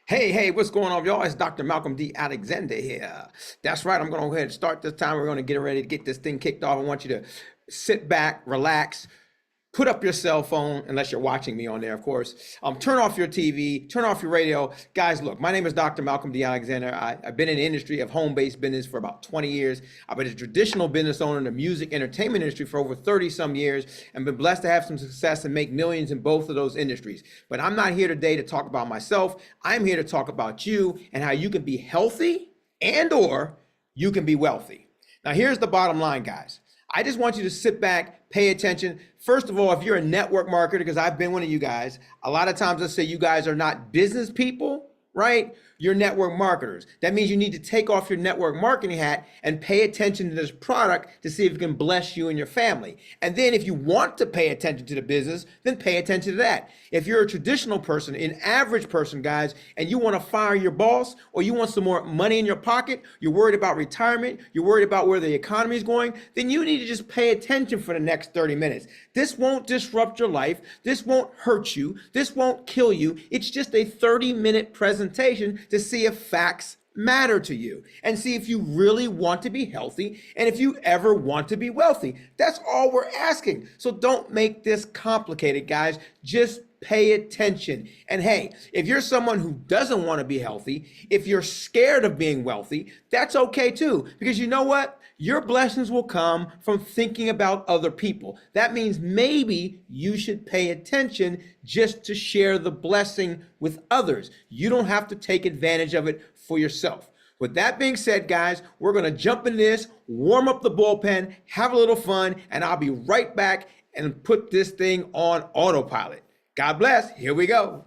Hey, what's going on, y'all? It's Dr. Malcolm D. Alexander here. That's right, I'm going to go ahead and start this time. We're going to get ready to get this thing kicked off. I want you to sit back, relax, put up your cell phone, unless you're watching me on there, of course. Turn off your TV, turn off your radio. Guys, look, my name is Dr. Malcolm D. Alexander. I've been in the industry of home-based business for about 20 years. I've been a traditional business owner in the music entertainment industry for over 30 some years and been blessed to have some success and make millions in both of those industries. But I'm not here today to talk about myself. I'm here to talk about you and how you can be healthy and or you can be wealthy. Now, here's the bottom line, guys. I just want you to sit back, pay attention. First of all, if you're a network marketer, because I've been one of you guys, a lot of times let's say you guys are not business people, right? You're network marketers. That means you need to take off your network marketing hat and pay attention to this product to see if it can bless you and your family. And then if you want to pay attention to the business, then pay attention to that. If you're a traditional person, an average person, guys, and you want to fire your boss or you want some more money in your pocket, you're worried about retirement, you're worried about where the economy is going, then you need to just pay attention for the next 30 minutes. This won't disrupt your life. This won't hurt you. This won't kill you. It's just a 30-minute presentation to see if facts matter to you and see if you really want to be healthy and if you ever want to be wealthy. That's all we're asking. So don't make this complicated, guys. Just pay attention. And hey, if you're someone who doesn't want to be healthy, if you're scared of being wealthy, that's okay too, because you know what? Your blessings will come from thinking about other people. That means maybe you should pay attention just to share the blessing with others. You don't have to take advantage of it for yourself. With that being said, guys, we're going to jump into this, warm up the bullpen, have a little fun, and I'll be right back and put this thing on autopilot. God bless. Here we go.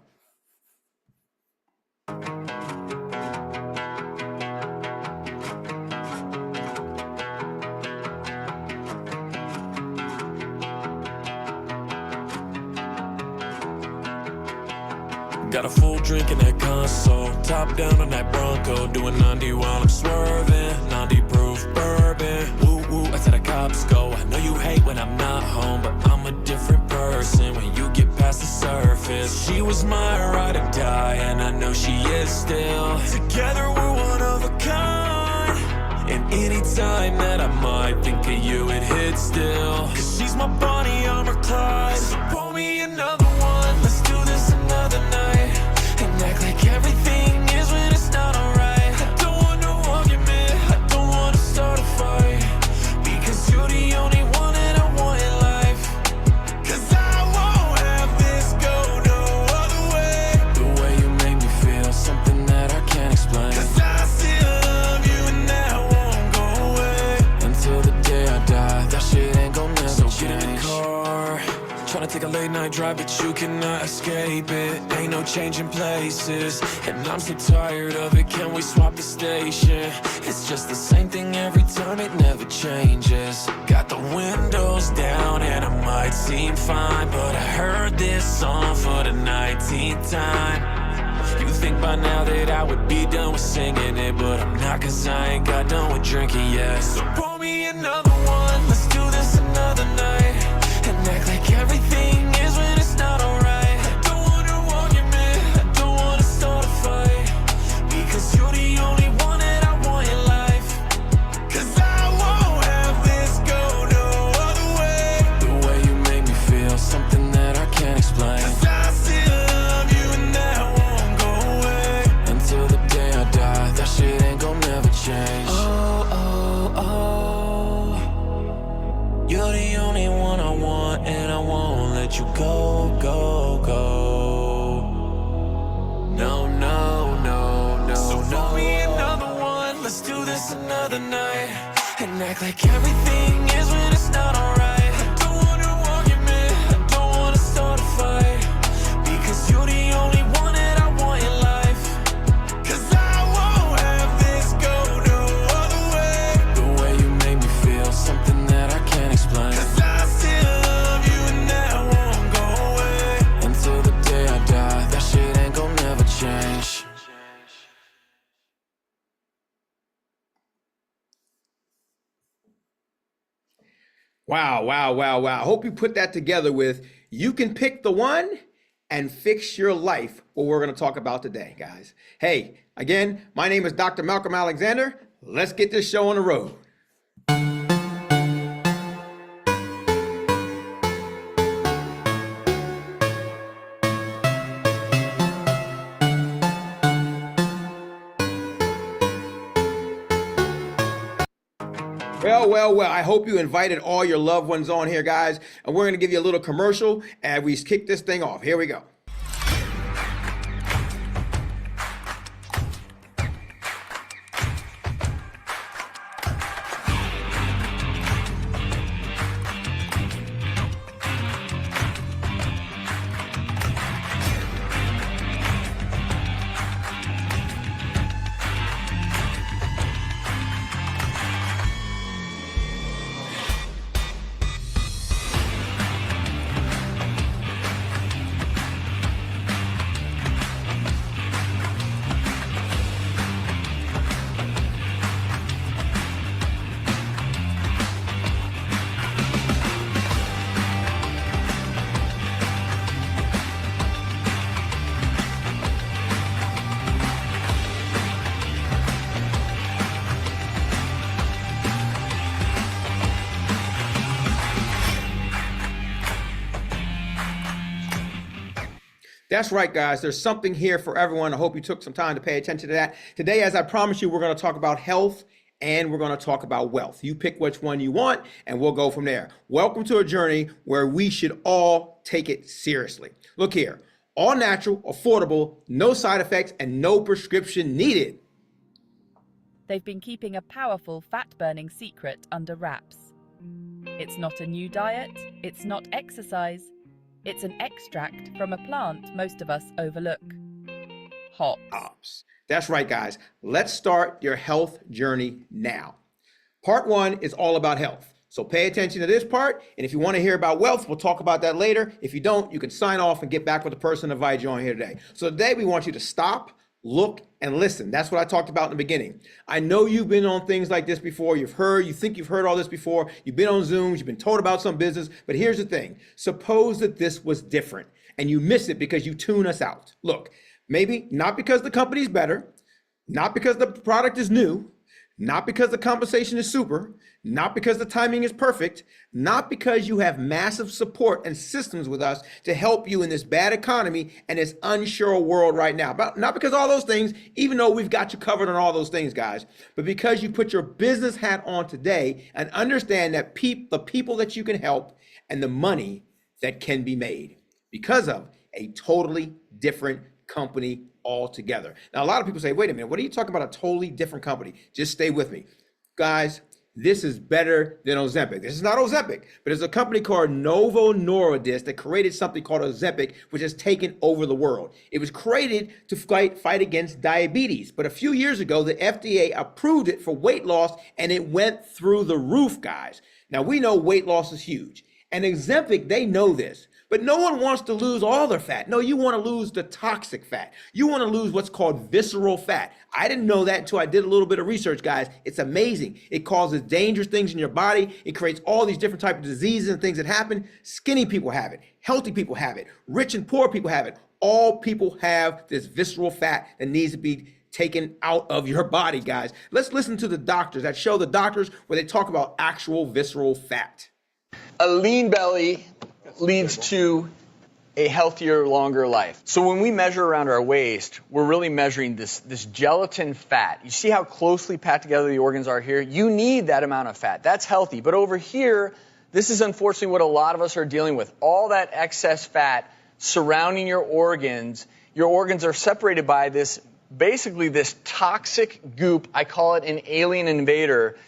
Got a full drink in that console, top down on that Bronco, doing 90 while I'm swerving, 90 proof bourbon. Woo woo, that's how the cops go. I know you hate when I'm not home, but I'm a different person when you get past the surface. She was my ride or die, and I know she is still. Together we're one of a kind, and any time that I might think of you, it hits still. Cause she's my Bonnie, I'm her Clyde. So pour me another one, let's do this another night. Act like everything is when it's not alright. I don't want no argument, I don't want to start a fight, because you're the only one that I want in life. Cause I won't have this go no other way. The way you make me feel, something that I can't explain. Cause I still love you and that won't go away. Until the day I die, that shit ain't gon' never change. So get in the car, tryna take a late night drive, but you cannot escape it. Ain't no changing places, and I'm so tired of it. Can we swap the station? It's just the same thing every time, it never changes. Got the windows down and I might seem fine, but I heard this song for the 19th time. You think by now that I would be done with singing it, but I'm not, cause I ain't got done with drinking yet. So pour me another one, let's do this another night. And act like everything is when it's not alright. I don't want no argument, I don't want to start a fight, because you're the only one that I want in life. Cause I won't have this go no other way. The way you make me feel, something that I can't explain. Cause I still love you and that won't go away. Until the day I die, that shit ain't gon' never change. You're the only one I want, and I won't let you go, go, go. No, no, no, no, so no. Pour me another one, let's do this another night. And act like everything is when it's not alright. I don't want no argument, I don't want to start a fight, because you're the only one that I want in life. Cause I won't have this go no other way. The way you make me feel, something that I can't explain. Cause I still love you and that won't go away. Until the day I die, that shit ain't gon' never change. Wow. I hope you put that together with, you can pick the one and fix your life, what we're going to talk about today, guys. Hey, again, my name is Dr. Malcolm Alexander. Let's get this show on the road. Well, I hope you invited all your loved ones on here, guys. And we're going to give you a little commercial and we kick this thing off. Here we go. That's right, guys. There's something here for everyone. I hope you took some time to pay attention to that. Today, as I promised you, we're going to talk about health and we're going to talk about wealth. You pick which one you want and we'll go from there. Welcome to a journey where we should all take it seriously. Look here, all natural, affordable, no side effects, and no prescription needed. They've been keeping a powerful fat-burning secret under wraps. It's not a new diet, it's not exercise. It's an extract from a plant most of us overlook. Hops. That's right, guys. Let's start your health journey now. Part one is all about health. So pay attention to this part. And if you want to hear about wealth, we'll talk about that later. If you don't, you can sign off and get back with the person that invited you on here today. So today we want you to stop, look, and listen. That's what I talked about in the beginning. I know you've been on things like this before. You think you've heard all this before. You've been on Zooms. You've been told about some business. But here's the thing. Suppose that this was different and you miss it because you tune us out. Look, maybe not because the company's better, not because the product is new, not because the compensation is super, not because the timing is perfect, not because you have massive support and systems with us to help you in this bad economy and this unsure world right now. But not because all those things, even though we've got you covered on all those things, guys, but because you put your business hat on today and understand that the people that you can help and the money that can be made because of a totally different company altogether. Now, a lot of people say, wait a minute, what are you talking about? A totally different company? Just stay with me. Guys, this is better than Ozempic. This is not Ozempic, but there's a company called Novo Nordisk that created something called Ozempic, which has taken over the world. It was created to fight against diabetes. But a few years ago, the FDA approved it for weight loss and it went through the roof, guys. Now, we know weight loss is huge. And Ozempic, they know this. But no one wants to lose all their fat. No, you want to lose the toxic fat. You want to lose what's called visceral fat. I didn't know that until I did a little bit of research, guys. It's amazing. It causes dangerous things in your body. It creates all these different types of diseases and things that happen. Skinny people have it. Healthy people have it. Rich and poor people have it. All people have this visceral fat that needs to be taken out of your body, guys. Let's listen to the doctors that show the doctors where they talk about actual visceral fat. A lean belly leads to a healthier, longer life. So when we measure around our waist, we're really measuring this gelatin fat. You see how closely packed together the organs are here? You need that amount of fat. That's healthy. But over here, this is unfortunately what a lot of us are dealing with. All that excess fat surrounding your organs. Your organs are separated by basically this toxic goop. I call it an alien invader.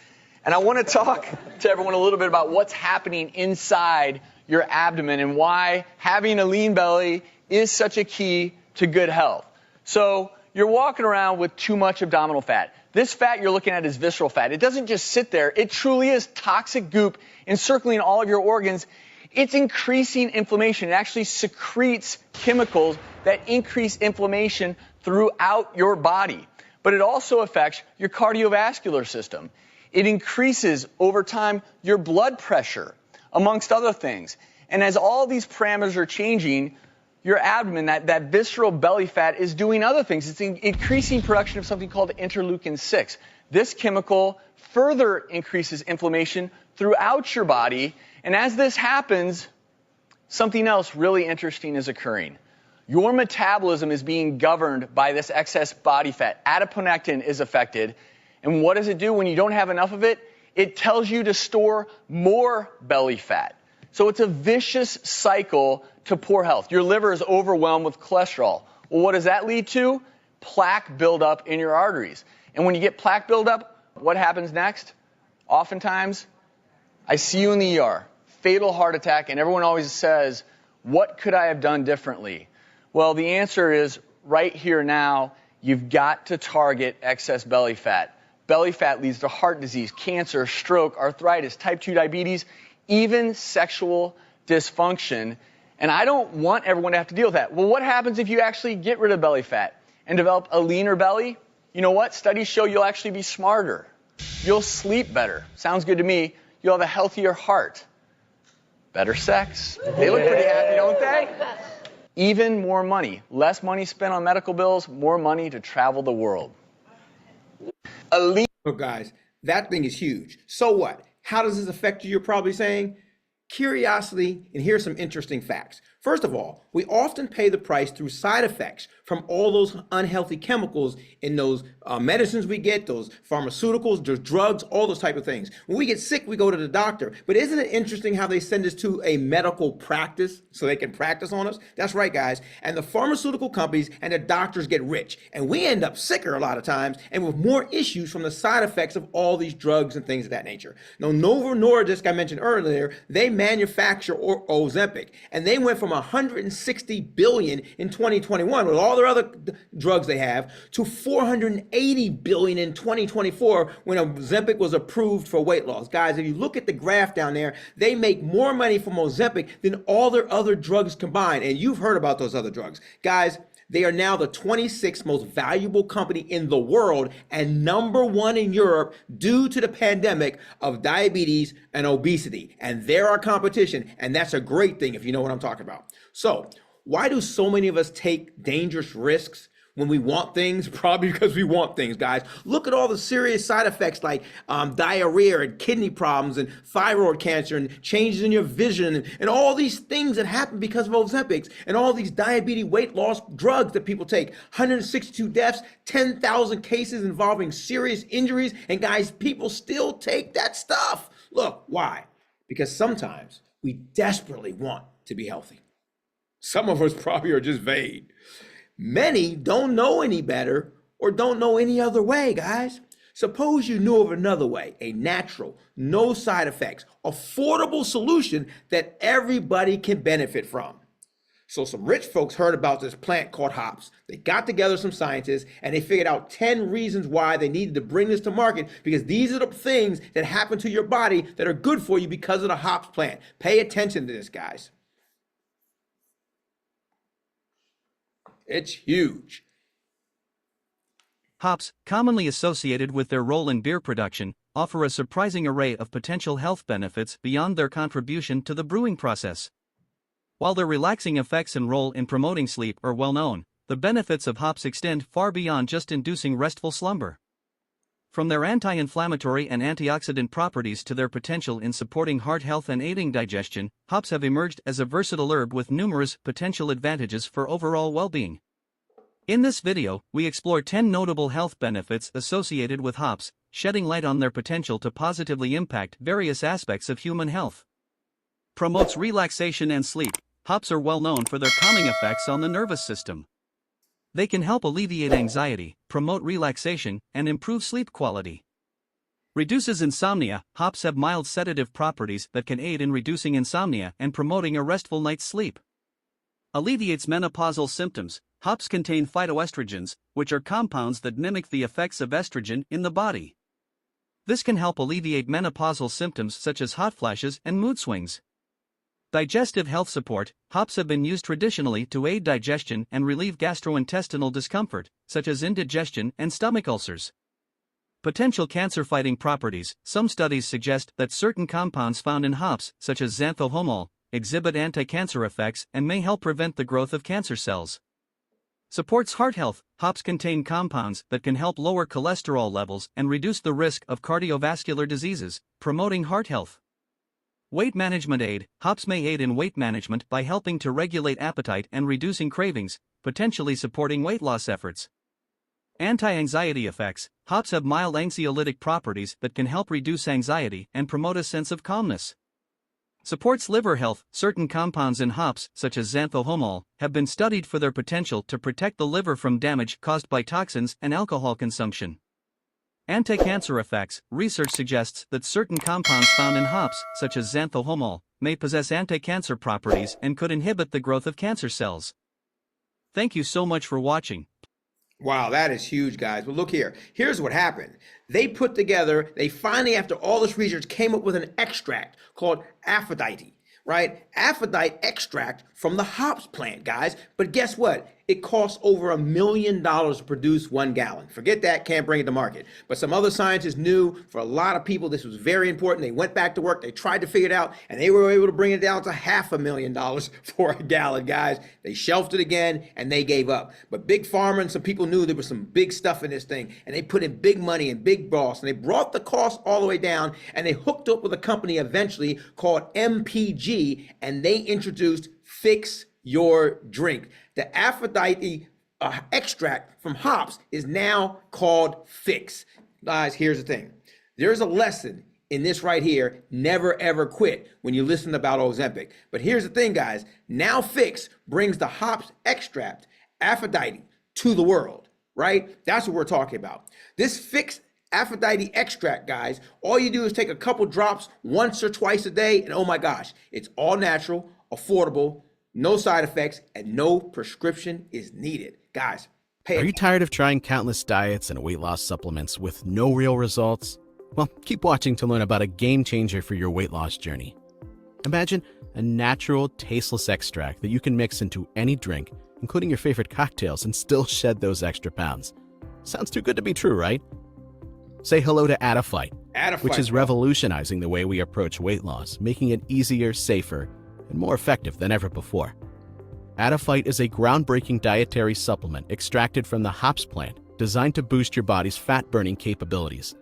And I want to talk to everyone a little bit about what's happening inside your abdomen and why having a lean belly is such a key to good health. So you're walking around with too much abdominal fat. This fat you're looking at is visceral fat. It doesn't just sit there. It truly is toxic goop encircling all of your organs. It's increasing inflammation. It actually secretes chemicals that increase inflammation throughout your body. But it also affects your cardiovascular system. It increases over time your blood pressure, amongst other things. And as all these parameters are changing, your abdomen, that visceral belly fat, is doing other things. It's increasing production of something called interleukin-6. This chemical further increases inflammation throughout your body. And as this happens, something else really interesting is occurring. Your metabolism is being governed by this excess body fat. Adiponectin is affected. And what does it do when you don't have enough of it? It tells you to store more belly fat. So it's a vicious cycle to poor health. Your liver is overwhelmed with cholesterol. Well, what does that lead to? Plaque buildup in your arteries. And when you get plaque buildup, what happens next? Oftentimes, I see you in the ER, fatal heart attack, and everyone always says, what could I have done differently? Well, the answer is right here now, you've got to target excess belly fat. Belly fat leads to heart disease, cancer, stroke, arthritis, type 2 diabetes, even sexual dysfunction. And I don't want everyone to have to deal with that. Well, what happens if you actually get rid of belly fat and develop a leaner belly? You know what? Studies show you'll actually be smarter. You'll sleep better. Sounds good to me. You'll have a healthier heart. Better sex. They look pretty happy, don't they? Even more money. Less money spent on medical bills, more money to travel the world. Look, guys, that thing is huge. So what? How does this affect you? You're probably saying. Curiosity, and here's some interesting facts. First of all, we often pay the price through side effects from all those unhealthy chemicals in those medicines we get, those pharmaceuticals, those drugs, all those type of things. When we get sick, we go to the doctor. But isn't it interesting how they send us to a medical practice so they can practice on us? That's right, guys. And the pharmaceutical companies and the doctors get rich. And we end up sicker a lot of times and with more issues from the side effects of all these drugs and things of that nature. Now, Novo Nordisk, I mentioned earlier, they manufacture Ozempic, and they went from 160 billion in 2021 with all their other drugs they have to 480 billion in 2024 when Ozempic was approved for weight loss. Guys, if you look at the graph down there, they make more money from Ozempic than all their other drugs combined. And you've heard about those other drugs. Guys, they are now the 26th most valuable company in the world and #1 in Europe due to the pandemic of diabetes and obesity. And they're our competition. And that's a great thing if you know what I'm talking about. So why do so many of us take dangerous risks when we want things? Probably because we want things, guys. Look at all the serious side effects like diarrhea and kidney problems and thyroid cancer and changes in your vision and all these things that happen because of Ozempic and all these diabetes weight loss drugs that people take. 162 deaths, 10,000 cases involving serious injuries, and guys, people still take that stuff. Look, why? Because sometimes we desperately want to be healthy. Some of us probably are just vain. Many don't know any better or don't know any other way, guys. Suppose you knew of another way, a natural, no side effects, affordable solution that everybody can benefit from. So some rich folks heard about this plant called hops. They got together some scientists and they figured out 10 reasons why they needed to bring this to market, because these are the things that happen to your body that are good for you because of the hops plant. Pay attention to this, guys. It's huge. Hops, commonly associated with their role in beer production, offer a surprising array of potential health benefits beyond their contribution to the brewing process. While their relaxing effects and role in promoting sleep are well known, the benefits of hops extend far beyond just inducing restful slumber. From their anti-inflammatory and antioxidant properties to their potential in supporting heart health and aiding digestion, hops have emerged as a versatile herb with numerous potential advantages for overall well-being. In this video, we explore 10 notable health benefits associated with hops, shedding light on their potential to positively impact various aspects of human health. Promotes relaxation and sleep. Hops are well known for their calming effects on the nervous system. They can help alleviate anxiety, promote relaxation, and improve sleep quality. Reduces insomnia. Hops have mild sedative properties that can aid in reducing insomnia and promoting a restful night's sleep. Alleviates menopausal symptoms. Hops contain phytoestrogens, which are compounds that mimic the effects of estrogen in the body. This can help alleviate menopausal symptoms such as hot flashes and mood swings. Digestive health support. Hops have been used traditionally to aid digestion and relieve gastrointestinal discomfort, such as indigestion and stomach ulcers. Potential cancer-fighting properties. Some studies suggest that certain compounds found in hops, such as xanthohomol, exhibit anti-cancer effects, and may help prevent the growth of cancer cells. Supports heart health. Hops contain compounds that can help lower cholesterol levels and reduce the risk of cardiovascular diseases, promoting heart health. Weight management aid. Hops may aid in weight management by helping to regulate appetite and reducing cravings, potentially supporting weight loss efforts. Anti-anxiety effects. Hops have mild anxiolytic properties that can help reduce anxiety and promote a sense of calmness. Supports liver health. Certain compounds in hops, such as xanthohomol, have been studied for their potential to protect the liver from damage caused by toxins and alcohol consumption. Anti-cancer effects. Research suggests that certain compounds found in hops, such as xanthohomol, may possess anti-cancer properties and could inhibit the growth of cancer cells. Thank you so much for watching. Wow, that is huge, guys. But look here. Here's what happened. They finally, after all this research, came up with an extract called Aphrodite, right? Aphrodite extract from the hops plant, guys. But guess what? It costs over $1 million to produce 1 gallon. Forget that, can't bring it to market. But some other scientists knew for a lot of people this was very important. They went back to work, they tried to figure it out, and they were able to bring it down to $500,000 for a gallon, guys. They shelved it again, and they gave up. But Big Pharma and some people knew there was some big stuff in this thing, and they put in big money and big boss, and they brought the cost all the way down, and they hooked up with a company eventually called MPG, and they introduced Fix Your Drink. The Aphrodite extract from hops is now called Fix. Guys, here's the thing. There's a lesson in this right here. Never ever quit when you listen about Ozempic. But here's the thing, guys. Now Fix brings the hops extract, Aphrodite, to the world, right? That's what we're talking about. This Fix Aphrodite extract, guys, all you do is take a couple drops once or twice a day, and oh my gosh, it's all natural, affordable, no side effects, and no prescription is needed. Guys, pay Are you tired of trying countless diets and weight loss supplements with no real results? Well, keep watching to learn about a game changer for your weight loss journey. Imagine a natural, tasteless extract that you can mix into any drink, including your favorite cocktails, and still shed those extra pounds. Sounds too good to be true, right? Say hello to Adafite, which is revolutionizing the way we approach weight loss, making it easier, safer, and more effective than ever before. Adafite is a groundbreaking dietary supplement extracted from the hops plant, designed to boost your body's fat-burning capabilities.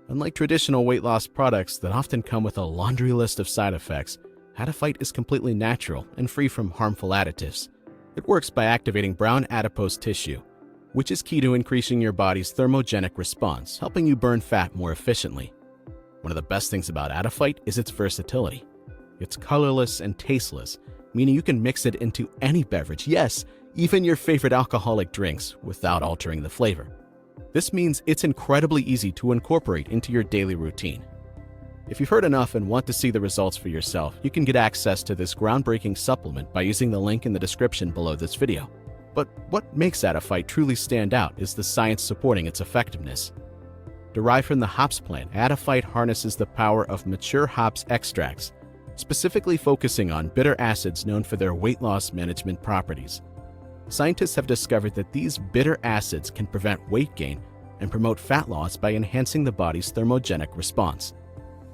Unlike traditional weight loss products that often come with a laundry list of side effects, Adafite is completely natural and free from harmful additives. It works by activating brown adipose tissue, which is key to increasing your body's thermogenic response, helping you burn fat more efficiently. One of the best things about Adafite is its versatility. It's colorless and tasteless, meaning you can mix it into any beverage, yes, even your favorite alcoholic drinks, without altering the flavor. This means it's incredibly easy to incorporate into your daily routine. If you've heard enough and want to see the results for yourself, you can get access to this groundbreaking supplement by using the link in the description below this video. But what makes Adafite truly stand out is the science supporting its effectiveness. Derived from the hops plant, Adafite harnesses the power of mature hops extracts, specifically focusing on bitter acids known for their weight loss management properties. Scientists have discovered that these bitter acids can prevent weight gain and promote fat loss by enhancing the body's thermogenic response.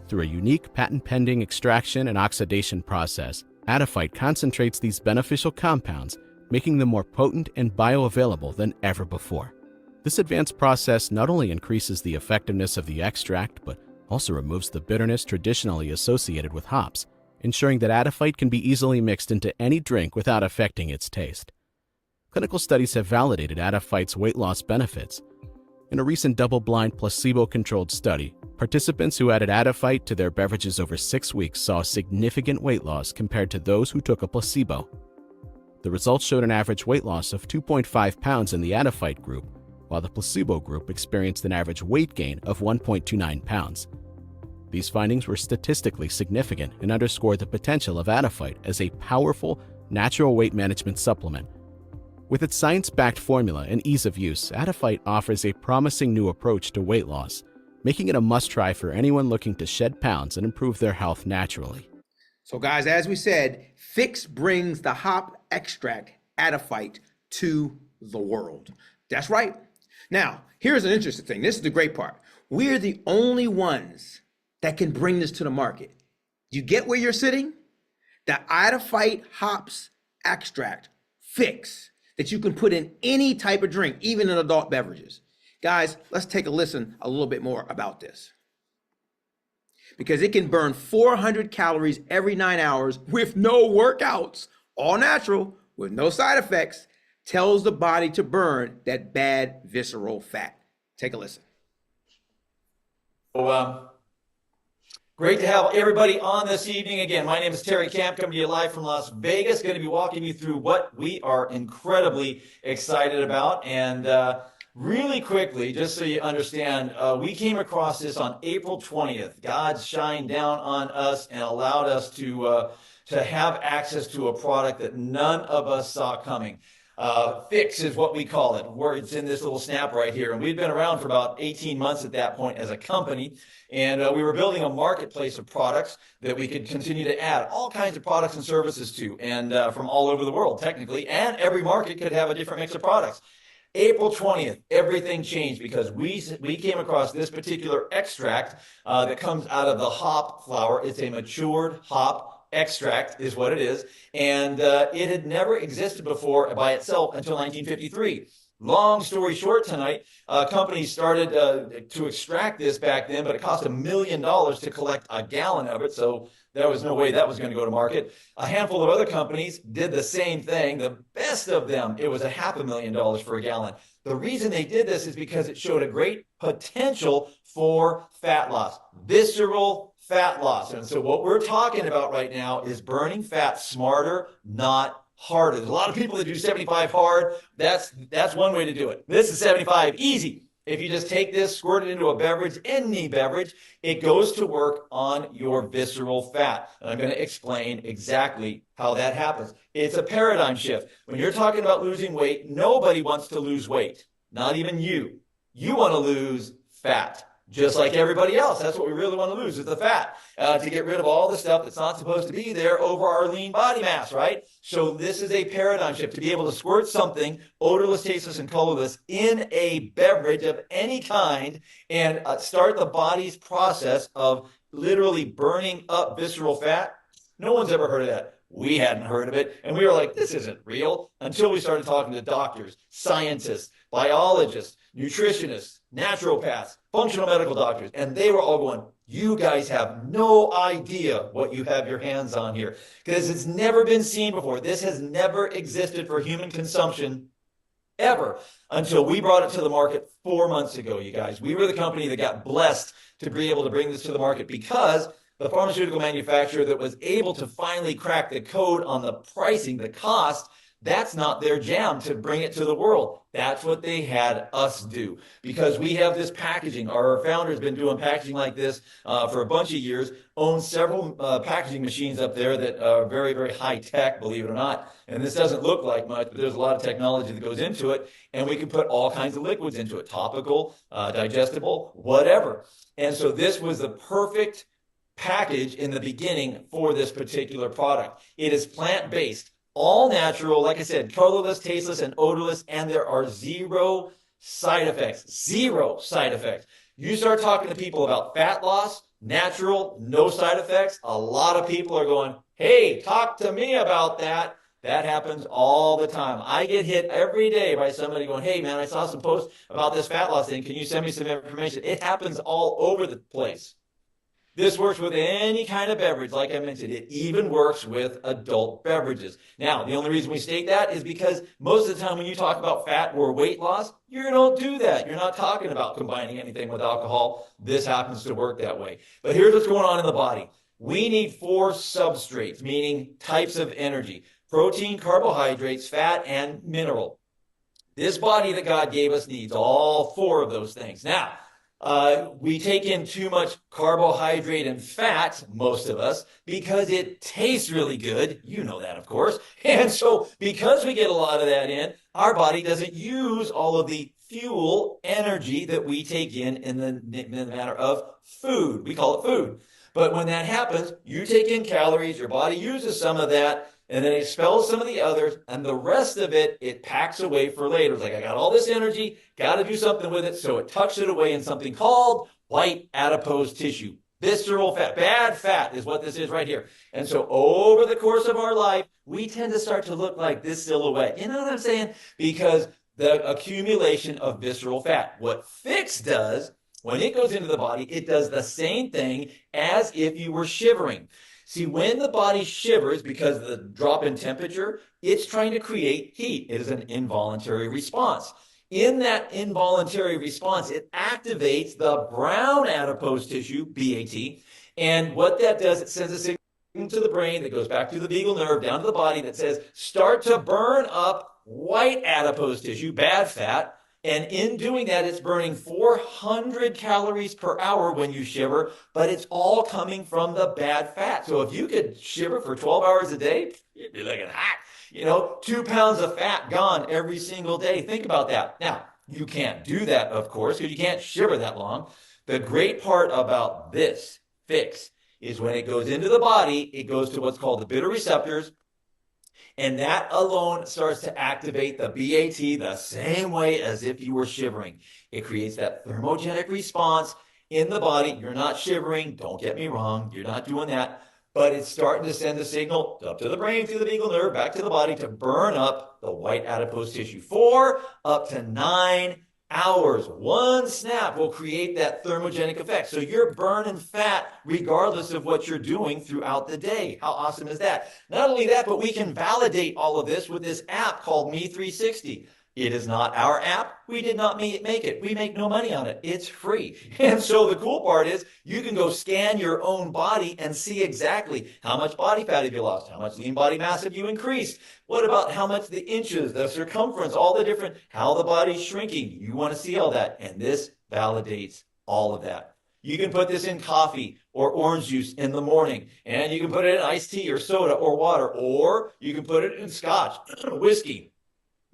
Through a unique patent-pending extraction and oxidation process, Adafite concentrates these beneficial compounds, making them more potent and bioavailable than ever before. This advanced process not only increases the effectiveness of the extract, but also removes the bitterness traditionally associated with hops, ensuring that Adafite can be easily mixed into any drink without affecting its taste. Clinical studies have validated Adafite's weight loss benefits. In a recent double-blind placebo-controlled study, participants who added Adafite to their beverages over 6 weeks saw significant weight loss compared to those who took a placebo. The results showed an average weight loss of 2.5 pounds in the Adafite group, while the placebo group experienced an average weight gain of 1.29 pounds. These findings were statistically significant and underscore the potential of Adafite as a powerful, natural weight management supplement. With its science-backed formula and ease of use, Adafite offers a promising new approach to weight loss, making it a must-try for anyone looking to shed pounds and improve their health naturally. So guys, as we said, Fix brings the hop extract Adafite to the world. That's right. Now, here's an interesting thing. This is the great part. We're the only ones that can bring this to the market. You get where you're sitting? The Idophyte hops extract fix that you can put in any type of drink, even in adult beverages. Guys, let's take a listen a little bit more about this. Because it can burn 400 calories every 9 hours with no workouts, all natural, with no side effects, tells the body to burn that bad visceral fat. Take a listen. Great to have everybody on this evening. Again, my name is Terry Camp, coming to you live from Las Vegas. Going to be walking you through what we are incredibly excited about. And really quickly, just so you understand, we came across this on April 20th. God shined down on us and allowed us to have access to a product that none of us saw coming. Fix is what we call it, where it's in this little snap right here. And we've been around for about 18 months at that point as a company. And we were building a marketplace of products that we could continue to add all kinds of products and services to, and from all over the world, technically. And every market could have a different mix of products. April 20th, everything changed because we came across this particular extract that comes out of the hop flower. It's a matured hop extract is what it is, and it had never existed before by itself until 1953. Long story short tonight, companies started to extract this back then, but it cost $1 million to collect a gallon of it, so there was no way that was going to go to market. A handful of other companies did the same thing. The best of them, it was $500,000 for a gallon. The reason they did this is because it showed a great potential for fat loss, visceral fat loss. And so what we're talking about right now is burning fat smarter, not harder. There's a lot of people that do 75 hard. That's one way to do it. This is 75 easy. If you just take this, squirt it into a beverage, any beverage, it goes to work on your visceral fat. And I'm going to explain exactly how that happens. It's a paradigm shift. When you're talking about losing weight, nobody wants to lose weight. Not even you. You want to lose fat. Just like everybody else. That's what we really want to lose is the fat, to get rid of all the stuff that's not supposed to be there over our lean body mass, right? So this is a paradigm shift to be able to squirt something odorless, tasteless, and colorless in a beverage of any kind and start the body's process of literally burning up visceral fat. No one's ever heard of that. We hadn't heard of it. And we were like, this isn't real, until we started talking to doctors, scientists, biologists, nutritionists, naturopaths, functional medical doctors, and they were all going, you guys have no idea what you have your hands on here, because it's never been seen before. This has never existed for human consumption ever until we brought it to the market 4 months ago, you guys. We were the company that got blessed to be able to bring this to the market because the pharmaceutical manufacturer that was able to finally crack the code on the pricing, the cost, that's not their jam to bring it to the world. That's what they had us do because we have this packaging. Our founder has been doing packaging like this for a bunch of years, owns several packaging machines up there that are very, very high tech, believe it or not. And this doesn't look like much, but there's a lot of technology that goes into it. And we can put all kinds of liquids into it, topical, digestible, whatever. And so this was the perfect package in the beginning for this particular product. It is plant-based. All natural, like I said, colorless, tasteless, and odorless, and there are zero side effects. Zero side effects. You start talking to people about fat loss, natural, no side effects, a lot of people are going, hey, talk to me about that. That happens all the time. I get hit every day by somebody going, hey, man, I saw some posts about this fat loss thing. Can you send me some information? It happens all over the place. This works with any kind of beverage, like I mentioned. It even works with adult beverages. Now, the only reason we state that is because most of the time when you talk about fat or weight loss, you don't do that. You're not talking about combining anything with alcohol. This happens to work that way. But here's what's going on in the body. We need 4 substrates, meaning types of energy: protein, carbohydrates, fat, and mineral. This body that God gave us needs all 4 of those things. Now, we take in too much carbohydrate and fat, most of us, because it tastes really good. You know that, of course. And so because we get a lot of that in, our body doesn't use all of the fuel energy that we take in the matter of food. We call it food. But when that happens, you take in calories, your body uses some of that, and then it expels some of the others, and the rest of it, it packs away for later. It's like, I got all this energy, got to do something with it, so it tucks it away in something called white adipose tissue. Visceral fat, bad fat is what this is right here. And so over the course of our life, we tend to start to look like this silhouette. You know what I'm saying? Because the accumulation of visceral fat. What Fix does, when it goes into the body, it does the same thing as if you were shivering. See, when the body shivers because of the drop in temperature, it's trying to create heat. It is an involuntary response. In that involuntary response, it activates the brown adipose tissue, BAT, and what that does, it sends a signal to the brain that goes back through the vagal nerve down to the body that says, start to burn up white adipose tissue, bad fat, and in doing that, it's burning 400 calories per hour when you shiver, but it's all coming from the bad fat. So if you could shiver for 12 hours a day, you'd be looking hot. 2 pounds of fat gone every single day. Think about that. Now, you can't do that, of course, because you can't shiver that long. The great part about this Fix is when it goes into the body, it goes to what's called the bitter receptors, and that alone starts to activate the BAT the same way as if you were shivering. It creates that thermogenic response in the body. You're not shivering. Don't get me wrong. You're not doing that. But it's starting to send the signal up to the brain, through the vagal nerve, back to the body to burn up the white adipose tissue. 4 up to 9 hours. One snap will create that thermogenic effect. So you're burning fat regardless of what you're doing throughout the day. How awesome is that? Not only that, but we can validate all of this with this app called Me360. It is not our app. We did not make it. We make no money on it. It's free. And so the cool part is you can go scan your own body and see exactly how much body fat have you lost, how much lean body mass have you increased, what about how much the inches, the circumference, all the different, how the body's shrinking. You want to see all that. And this validates all of that. You can put this in coffee or orange juice in the morning, and you can put it in iced tea or soda or water, or you can put it in scotch, whiskey,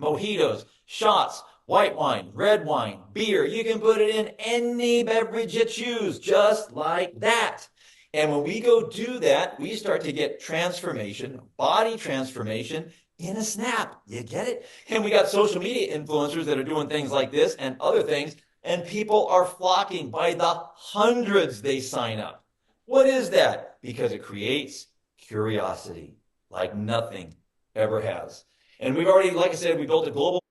mojitos, shots, white wine, red wine, beer. You can put it in any beverage you choose, just like that. And when we go do that, we start to get transformation, body transformation in a snap. You get it? And we got social media influencers that are doing things like this and other things, and people are flocking by the hundreds. They sign up. What is that? Because it creates curiosity like nothing ever has. And we've already, like I said, we built a global.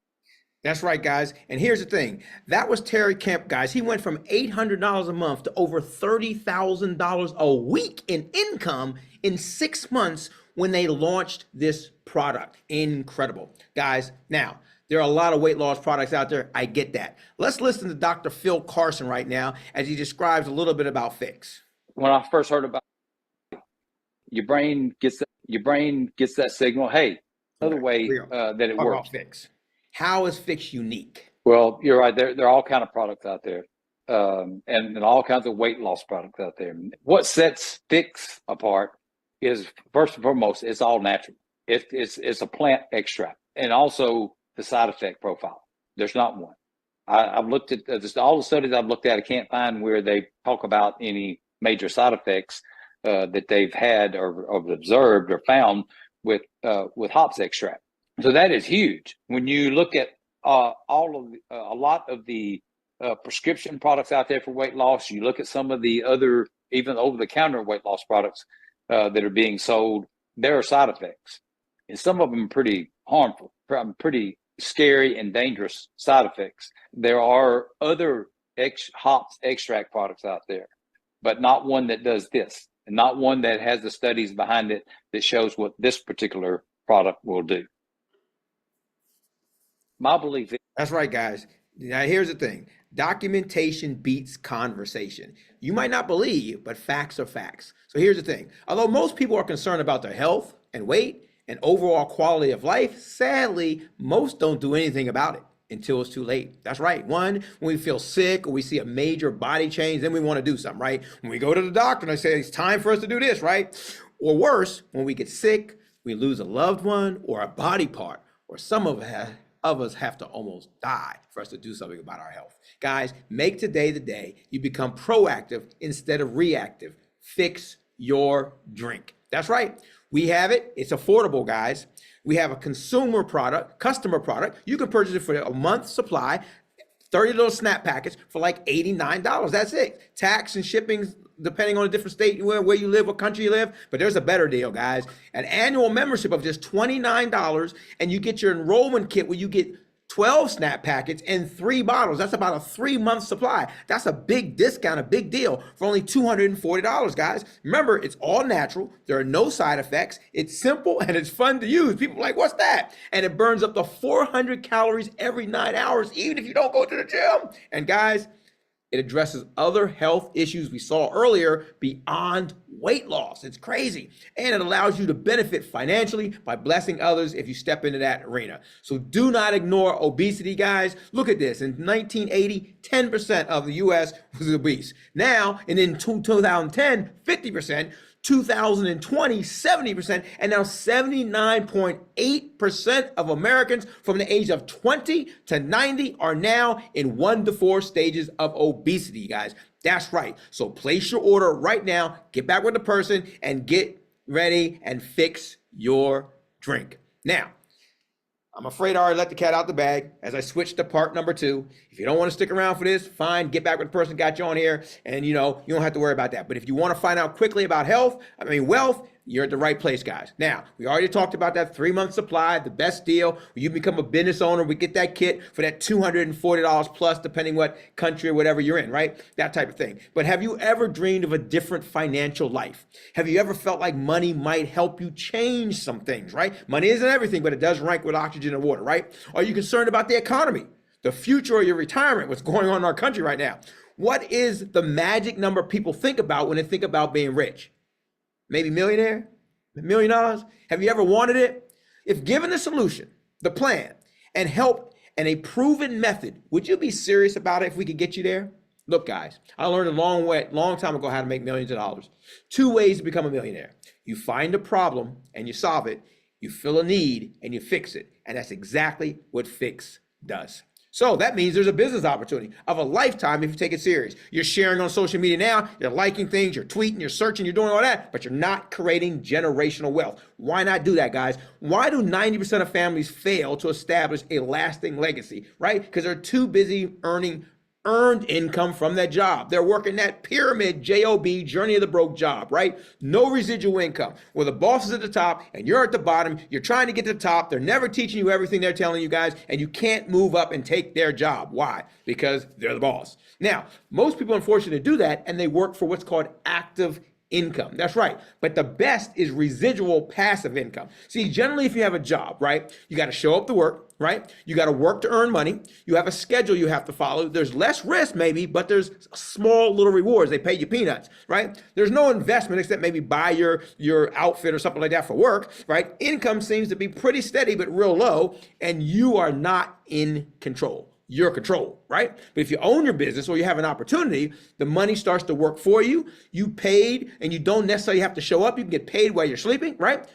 That's right, guys. And here's the thing. That was Terry Kemp, guys. He went from $800 a month to over $30,000 a week in income in 6 months when they launched this product. Incredible. Guys, now, there are a lot of weight loss products out there. I get that. Let's listen to Dr. Phil Carson right now as he describes a little bit about Fix. When I first heard about it, your brain gets that signal, hey, another way that it Talk works. about Fix. How is Fix unique? Well, you're right. There are all kinds of products out there, and all kinds of weight loss products out there. What sets Fix apart is, first and foremost, it's all natural. It's a plant extract, and also the side effect profile. There's not one. I've looked at just all the studies I've looked at. I can't find where they talk about any major side effects that they've had or observed or found with hops extract. So that is huge. When you look at a lot of the prescription products out there for weight loss, you look at some of the other even over-the-counter weight loss products that are being sold, there are side effects. And some of them are pretty harmful, pretty scary and dangerous side effects. There are other hops extract products out there, but not one that does this, and not one that has the studies behind it that shows what this particular product will do. My belief is— That's right, guys. Now, here's the thing. Documentation beats conversation. You might not believe, but facts are facts. So here's the thing. Although most people are concerned about their health and weight and overall quality of life, sadly, most don't do anything about it until it's too late. That's right. One, when we feel sick or we see a major body change, then we want to do something, right? When we go to the doctor and they say it's time for us to do this, right? Or worse, when we get sick, we lose a loved one or a body part, or some of us have to almost die for us to do something about our health. Guys, make today the day you become proactive instead of reactive. Fix your drink. That's right. We have it. It's affordable, guys. We have a customer product. You can purchase it for a month's supply, 30 little snap packets for like $89. That's it. Tax and shipping depending on the different state where you live, what country you live. But there's a better deal, guys. An annual membership of just $29, and you get your enrollment kit where you get 12 snap packets and 3 bottles. That's about a 3-month supply. That's a big discount, a big deal for only $240, guys. Remember, it's all natural. There are no side effects. It's simple and it's fun to use. People are like, what's that? And it burns up to 400 calories every 9 hours, even if you don't go to the gym. And guys, it addresses other health issues we saw earlier beyond weight loss. It's crazy. And it allows you to benefit financially by blessing others if you step into that arena. So do not ignore obesity, guys. Look at this. In 1980, 10% of the US was obese. Now, and in 2010, 50%. 2020, 70%, and now 79.8% of Americans from the age of 20 to 90 are now in 1 to 4 stages of obesity, guys. That's right. So place your order right now, get back with the person, and get ready and fix your drink. Now, I'm afraid I already let the cat out the bag as I switch to part number 2. If you don't want to stick around for this, fine, get back with the person got you on here, and you don't have to worry about that. But if you want to find out quickly about wealth, you're at the right place, guys. Now, we already talked about that 3-month supply, the best deal. When you become a business owner, we get that kit for that $240 plus, depending what country or whatever you're in, right? That type of thing. But have you ever dreamed of a different financial life? Have you ever felt like money might help you change some things, right? Money isn't everything, but it does rank with oxygen and water, right? Are you concerned about the economy, the future, or your retirement, what's going on in our country right now? What is the magic number people think about when they think about being rich? Maybe millionaire? $1 million? Have you ever wanted it? If given the solution, the plan, and help, and a proven method, would you be serious about it if we could get you there? Look, guys, I learned a long time ago how to make millions of dollars. 2 ways to become a millionaire. You find a problem and you solve it. You fill a need and you fix it. And that's exactly what Fix does. So that means there's a business opportunity of a lifetime if you take it serious. You're sharing on social media now, you're liking things, you're tweeting, you're searching, you're doing all that, but you're not creating generational wealth. Why not do that, guys? Why do 90% of families fail to establish a lasting legacy, right? Because they're too busy earned income from that job. They're working that pyramid, J-O-B, journey of the broke job, right? No residual income. Where the boss is at the top and you're at the bottom, you're trying to get to the top. They're never teaching you everything they're telling you guys, and you can't move up and take their job. Why? Because they're the boss. Now, most people unfortunately do that, and they work for what's called active income. That's right. But the best is residual passive income. See, generally, if you have a job, right, you got to show up to work, right? You got to work to earn money. You have a schedule you have to follow. There's less risk maybe, but there's small little rewards. They pay you peanuts, right? There's no investment except maybe buy your outfit or something like that for work, right? Income seems to be pretty steady, but real low, and you are not in control. Your control, right? But if you own your business or you have an opportunity, the money starts to work for you. You paid, and you don't necessarily have to show up. You can get paid while you're sleeping, right?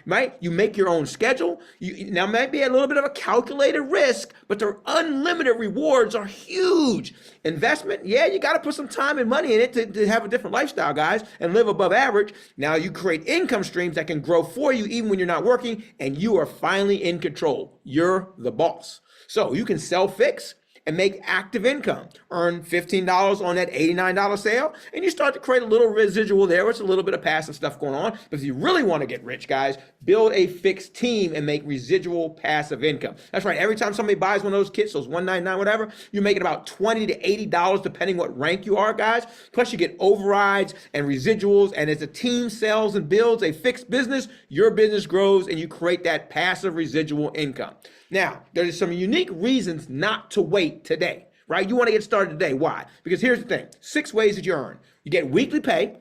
Right? You make your own schedule. Now, might be a little bit of a calculated risk, but the unlimited rewards are huge. Investment, yeah, you got to put some time and money in it to have a different lifestyle, guys, and live above average. Now, you create income streams that can grow for you even when you're not working, and you are finally in control. You're the boss. So you can sell Fix and make active income, earn $15 on that $89 sale, and you start to create a little residual there. It's a little bit of passive stuff going on. But if you really want to get rich, guys, build a Fix team and make residual passive income. That's right. Every time somebody buys one of those kits, those $199, whatever, you're making about $20 to $80 depending what rank you are, guys. Plus you get overrides and residuals. And as a team sells and builds a Fix business, your business grows and you create that passive residual income. Now, there's some unique reasons not to wait today, right? You want to get started today. Why? Because here's the thing. 6 ways that you earn. You get weekly pay.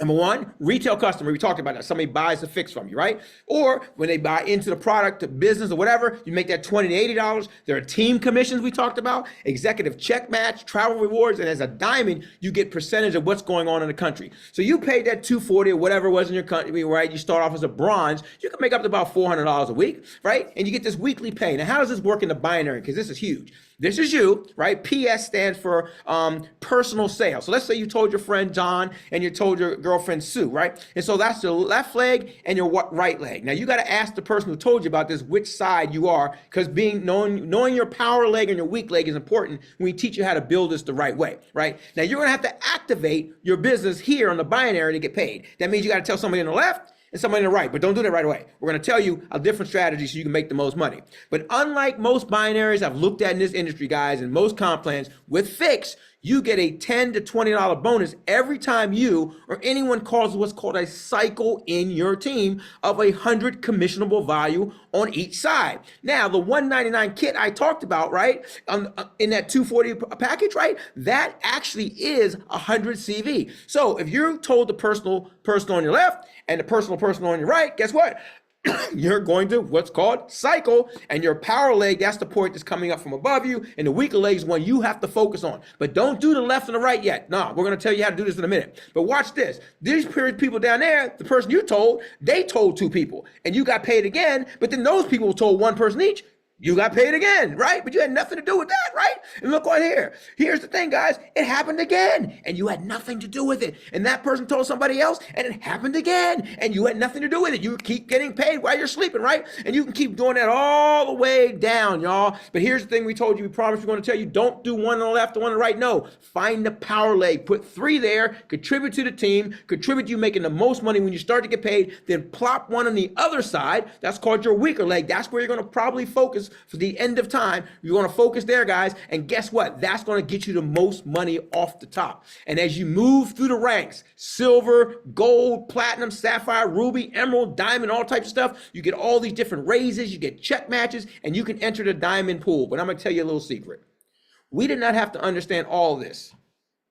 Number 1, retail customer. We talked about that. Somebody buys a Fix from you, right? Or when they buy into the product, the business or whatever, you make that $20 to $80. There are team commissions we talked about, executive check match, travel rewards, and as a diamond, you get percentage of what's going on in the country. So you paid that $240 or whatever it was in your country, right? You start off as a bronze, you can make up to about $400 a week, right? And you get this weekly pay. Now, how does this work in the binary? Because this is huge. This is you, right? PS stands for personal sales. So let's say you told your friend John and you told your girlfriend Sue, right? And so that's your left leg and your right leg. Now you got to ask the person who told you about this which side you are, because knowing your power leg and your weak leg is important when we teach you how to build this the right way, right? Now you're going to have to activate your business here on the binary to get paid. That means you got to tell somebody on the left and somebody on the right, but don't do that right away. We're going to tell you a different strategy so you can make the most money. But unlike most binaries I've looked at in this industry, guys, and most comp plans, with fixed, you get a $10 to $20 bonus every time you or anyone calls what's called a cycle in your team of 100 commissionable value on each side. Now, the $199 kit I talked about, right, in that $240 package, right, that actually is 100 CV. So if you're told the personal person on your left and the personal person on your right, guess what? You're going to what's called cycle, and your power leg, that's the point that's coming up from above you, and the weaker leg is one you have to focus on. But don't do the left and the right yet. No, we're going to tell you how to do this in a minute. But watch this. These people down there, the person you told, they told 2 people, and you got paid again, but then those people told 1 person each. You got paid again, right? But you had nothing to do with that, right? And look right here. Here's the thing, guys. It happened again, and you had nothing to do with it. And that person told somebody else, and it happened again, and you had nothing to do with it. You keep getting paid while you're sleeping, right? And you can keep doing that all the way down, y'all. But here's the thing we told you. We promised we're going to tell you, don't do one on the left, one on the right. No, find the power leg. Put 3 there. Contribute to the team. Contribute to you making the most money when you start to get paid. Then plop one on the other side. That's called your weaker leg. That's where you're going to probably focus for the end of time. You're going to focus there, guys, and guess what? That's going to get you the most money off the top. And as you move through the ranks, silver, gold, platinum, sapphire, ruby, emerald, diamond, all types of stuff, you get all these different raises, you get check matches, and you can enter the diamond pool. But I'm going to tell you a little secret. We did not have to understand all this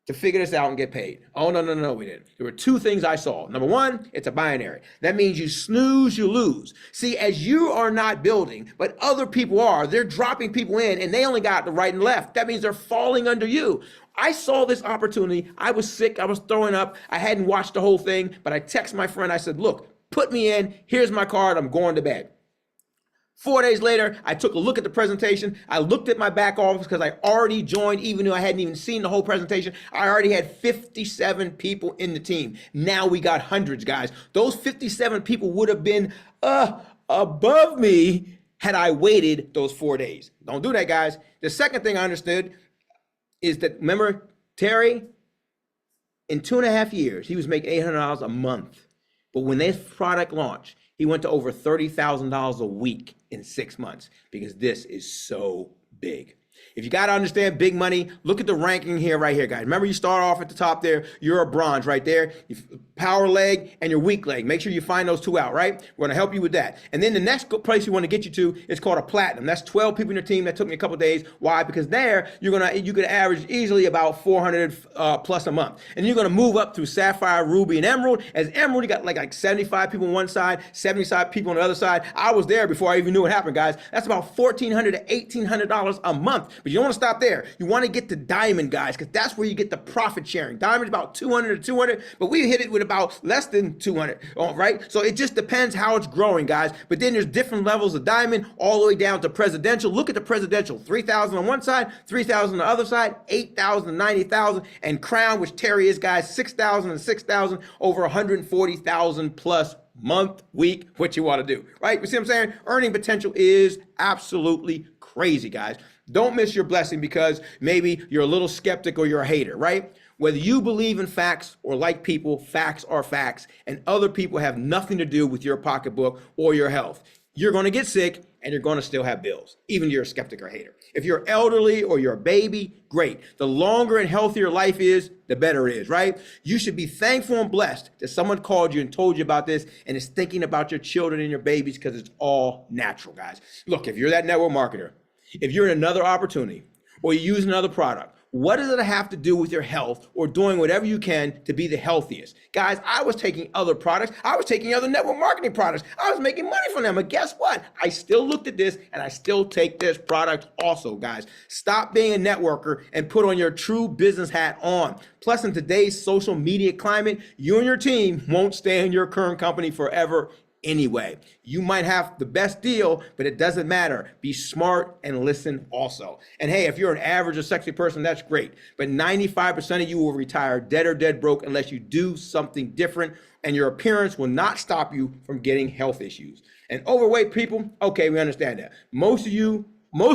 to figure this out and get paid. Oh, no, we didn't. There were 2 things I saw. Number 1, it's a binary. That means you snooze, you lose. See, as you are not building, but other people are, they're dropping people in, and they only got the right and left. That means they're falling under you. I saw this opportunity. I was sick. I was throwing up. I hadn't watched the whole thing, but I texted my friend. I said, look, put me in. Here's my card. I'm going to bed. 4 days later, I took a look at the presentation. I looked at my back office because I already joined, even though I hadn't even seen the whole presentation. I already had 57 people in the team. Now we got hundreds, guys. Those 57 people would have been above me had I waited those 4 days. Don't do that, guys. The second thing I understood is that, remember, Terry, in 2.5 years, he was making $800 a month. But when this product launched, he went to over $30,000 a week in 6 months because this is so big. If you got to understand big money, look at the ranking here, right here, guys. Remember, you start off at the top there. You're a bronze right there. Power leg and your weak leg. Make sure you find those 2 out, right? We're going to help you with that. And then the next place we want to get you to is called a platinum. That's 12 people in your team. That took me a couple days. Why? Because there you could average easily about 400 plus a month. And you're going to move up through sapphire, ruby, and emerald. As emerald, you got like 75 people on one side, 75 people on the other side. I was there before I even knew what happened, guys. That's about $1,400 to $1,800 a month. But you don't want to stop there. You want to get to diamond, guys, because that's where you get the profit sharing. Diamond is about 200 to 200, but we hit it with about less than 200, right? So it just depends how it's growing, guys. But then there's different levels of diamond all the way down to presidential. Look at the presidential, 3,000 on one side, 3,000 on the other side, 8,000, 90,000, and crown, which Terry is, guys, 6,000 and 6,000, over 140,000 plus month, week, what you want to do, right? You see what I'm saying? Earning potential is absolutely crazy, guys. Don't miss your blessing because maybe you're a little skeptic or you're a hater, right? Whether you believe in facts or like people, facts are facts, and other people have nothing to do with your pocketbook or your health. You're going to get sick and you're going to still have bills, even if you're a skeptic or hater. If you're elderly or you're a baby, great. The longer and healthier life is, the better it is, right? You should be thankful and blessed that someone called you and told you about this and is thinking about your children and your babies because it's all natural, guys. Look, if you're that network marketer, if you're in another opportunity or you use another product, what does it have to do with your health or doing whatever you can to be the healthiest? Guys, I was taking other products. I was taking other network marketing products. I was making money from them. But guess what? I still looked at this and I still take this product also, guys. Stop being a networker and put on your true business hat on. Plus, in today's social media climate, you and your team won't stay in your current company forever anyway. You might have the best deal, but it doesn't matter. Be smart and listen also. And hey, if you're an average or sexy person, that's great. But 95% of you will retire dead or dead broke unless you do something different, and your appearance will not stop you from getting health issues. And overweight people, okay, we understand that. Most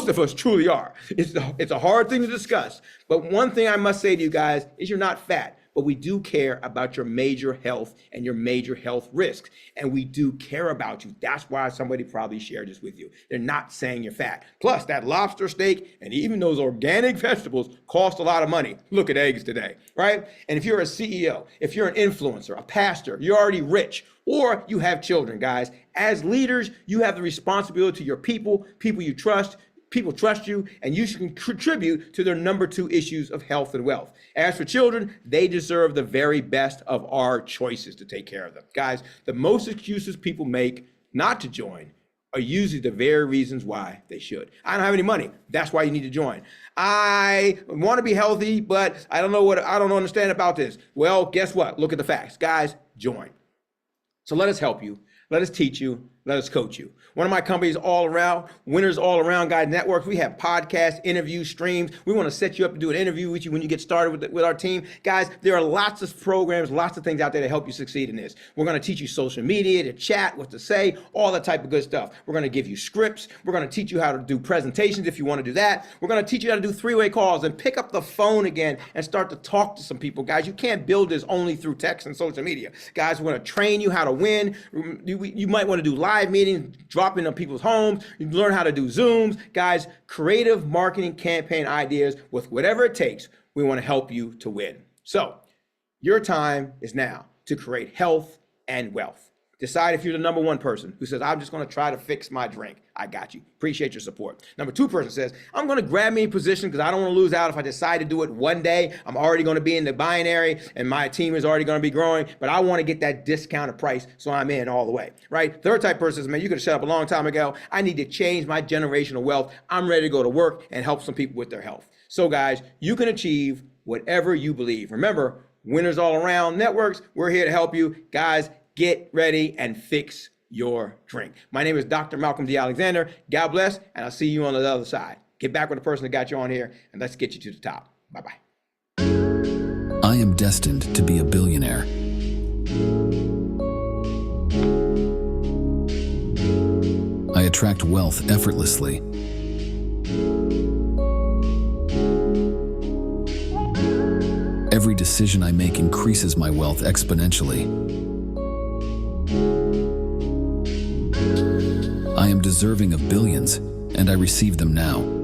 of us truly are. It's a hard thing to discuss. But one thing I must say to you guys is you're not fat. But we do care about your major health and your major health risks. And we do care about you. That's why somebody probably shared this with you. They're not saying you're fat. Plus, that lobster steak and even those organic vegetables cost a lot of money. Look at eggs today, right? And if you're a CEO, if you're an influencer, a pastor, you're already rich, or you have children, guys. As leaders, you have the responsibility to your people you trust. People trust you, and you should contribute to their number 2 issues of health and wealth. As for children, they deserve the very best of our choices to take care of them. Guys, the most excuses people make not to join are usually the very reasons why they should. I don't have any money. That's why you need to join. I want to be healthy, but I don't understand about this. Well, guess what? Look at the facts. Guys, join. So let us help you. Let us teach you. Let us coach you. One of my companies, All Around, Winners All Around Guide Networks. We have podcasts, interviews, streams. We want to set you up and do an interview with you when you get started with our team. Guys, there are lots of programs, lots of things out there to help you succeed in this. We're going to teach you social media, to chat, what to say, all that type of good stuff. We're going to give you scripts. We're going to teach you how to do presentations if you want to do that. We're going to teach you how to do 3-way calls and pick up the phone again and start to talk to some people. Guys, you can't build this only through text and social media. Guys, we're going to train you how to win. You might want to do live meetings, drop in on people's homes. You learn how to do Zooms. Guys, creative marketing campaign ideas with whatever it takes. We want to help you to win. So your time is now to create health and wealth. Decide if you're the number 1 person who says, I'm just going to try to fix my drink. I got you. Appreciate your support. Number 2 person says, I'm going to grab me a position because I don't want to lose out if I decide to do it one day. I'm already going to be in the binary and my team is already going to be growing, but I want to get that discounted price, so I'm in all the way, right? Third type person says, man, you could have shut up a long time ago. I need to change my generational wealth. I'm ready to go to work and help some people with their health. So guys, you can achieve whatever you believe. Remember, Winners All Around Networks, we're here to help you. Guys, get ready and fix your drink. My name is Dr. Malcolm D. Alexander. God bless, and I'll see you on the other side. Get back with the person that got you on here, and let's get you to the top. Bye-bye. I am destined to be a billionaire. I attract wealth effortlessly. Every decision I make increases my wealth exponentially. I am deserving of billions, and I receive them now.